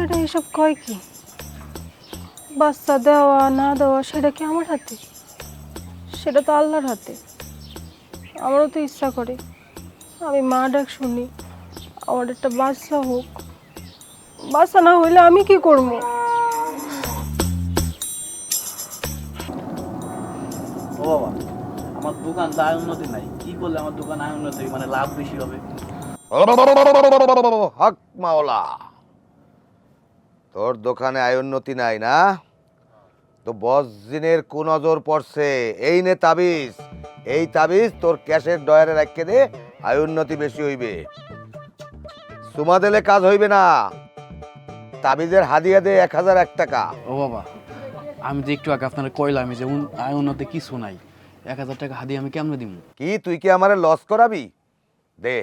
এটা এসব কয় কি? বাচ্চা দেওয়া না দেওয়া সেটা কি আমার হাতে? সেটা তো আল্লাহর হাতে। আমারও তো ইচ্ছা করে আমি মা ডাক শুনি, আমার একটা বাচ্চা হোক। বাচ্চা না হইলে আমি কি করবো? ও বাবা, আমার দোকান তো আয় উন্নতি নাই, কি করলে আমার দোকান আয় উন্নতি মানে লাভ বেশি হবে? হক মাওলা, তোর দোকানে আয় উন্নতি নাই না? তো বসজিনের কুনজর পড়ছে। এই নে তাবিজ, এই তাবিজ তোর ক্যাশের ডয়ারে রাখকে দে, আয় উন্নতি বেশি হইবে। সুমা দিলে কাজ হইবে না। তাবিজের হাদিয়া দে 1001 টাকা। ও বাবা, আমি যে একটু আগে আপনার কইলাম যে আয় উন্নতি কিছু নাই, 1000 টাকা হাদিয়ে আমি কেমনে দিব? কি তুই কি আমারে লস করাবি? দে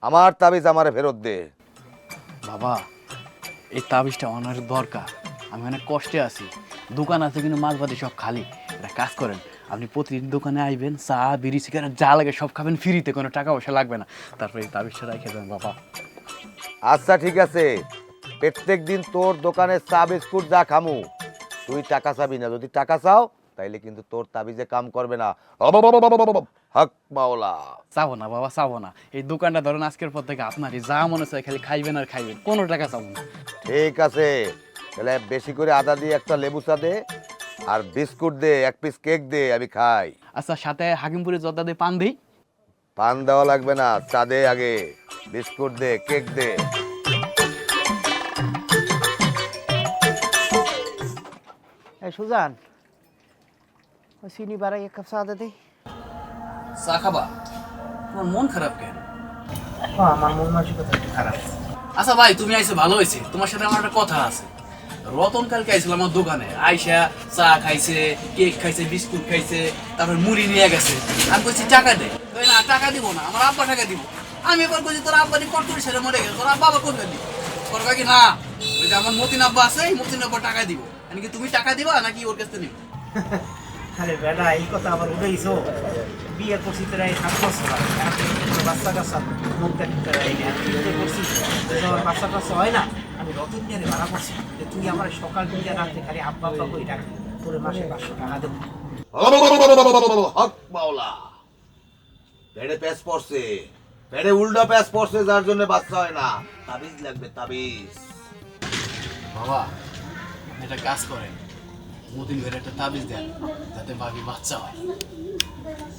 আমার তাবিজ আমারে ফেরত দে। বাবা, এই তাবিজটা অনেক দরকার। আমি অনেক কষ্টে আছি, দোকান আছে কিন্তু মাছবাতি সব খালি। একটা কাজ করেন, আপনি প্রতিদিন দোকানে আইবেন, চা বিড়ি সিগারেট যা লাগে সব খাবেন ফ্রিতে, কোনো টাকা পয়সা লাগবে না। তারপরে এই তাবিজটা রেখে দেন বাবা। আচ্ছা ঠিক আছে, প্রত্যেক দিন তোর দোকানে চা বিস্কুট যা খামু, তুই টাকা চাবি না। যদি টাকা চাও তাইলে কিন্তু তোর তাবিজে কাম করবে না। হক মাওলা। চাবো না বাবা, চাবো না। এই দোকানটা ধরেন আজকের পর থেকে আপনারই, যা মনে চায় খালি খাইবেন আর খাইবেন, কোনো টাকা চাবো না। ঠিক আছে, তাহলে বেশি করে আদা দিয়ে একটা লেবু চা দে, আর বিস্কুট দে, 1 পিস কেক দে, আমি খাই। আচ্ছা, সাথে হাকিমপুরে জর্দা দিয়ে পান দিই। পান দেওয়া লাগবে না, চা দে আগে, বিস্কুট দে, কেক দে। এই সুজান, ওই চিনি বাড়াই 1 কাপ চা দে দি। চা খাবা? তোমার মন খারাপ কেন? আমার মন মানসিকতা একটু খারাপ। আচ্ছা ভাই, তুমি আইসে ভালো হয়েছে, তোমার সাথে আমার একটা কথা আছে। রতন কালকে আইছিল আমার দোকানে, আইসা চা খাইছে, কেক খাইছে, বিস্কুট খাইছে, তারপর মুড়ি নিয়ে গেছে। আমি বলছি টাকা দে, কই না টাকা দিব না, আমার আব্বা টাকা দিব। আমি এবার বলছি তোর আব্বা নি কত ছেড়ে মরে গেছে, তোর আব্বা আবার কোথায় দিব? তোর কি না, ওই যে আমার মতিন আব্বা আছে, এই মতিন আব্বা টাকা দিব। কি তুমি টাকা দিবা নাকি ওর কাছে নিব? আরে বেটা, এই কথা আবার উঠেইছো। বিয়ে করছি তোরা এই 7 বছর আগে। এখন কোনো বাচ্চা কাচ্চা মুখ দেখতে এই না। বিয়ে করছি, তোমার বাচ্চা টাচ্চা হয় না। আমি রতন নিয়ে ভাড়া করছি যে তুই আমার সকাল থেকে রাত্রে খালি আব্বা আব্বা করে ডাকবি, তোর মাসে 500 টাকা দেবো। হক মাওলা, পেড়ে প্যাস পড়ছে, পেড়ে উল্টা প্যাস পড়ছে, যার জন্য বাচ্চা হয় না। তাবিজ লাগবে, তাবিজ। বাবা, আপনি একটা কাজ করেন, মতিন ভাইয়ের একটা তাবিজ দেন, যাতে ভাবি বাচ্চা হয়।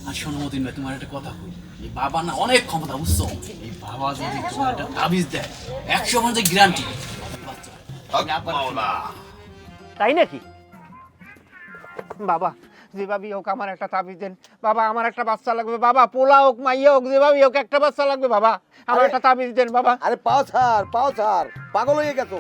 আর শোনো মতিন ভাই, তোমার একটা কথা কই, এই বাবা না অনেক ক্ষমতা, বুঝছো? এই বাবা যদি তোমার একটা তাবিজ দেয়, 100% গ্যারান্টি বাচ্চা হয়। হক মাওলা। তাই নাকি? বাবা, যেভাবেই হোক আমার একটা তাবিজ দেন বাবা, আমার একটা বাচ্চা লাগবে বাবা। পোলা হোক মাইয়া হোক, যেভাবেই হোক একটা বাচ্চা লাগবে বাবা, আমার একটা তাবিজ দেন বাবা। আরে পাও ছাড়, পাগল হয়ে গেছো।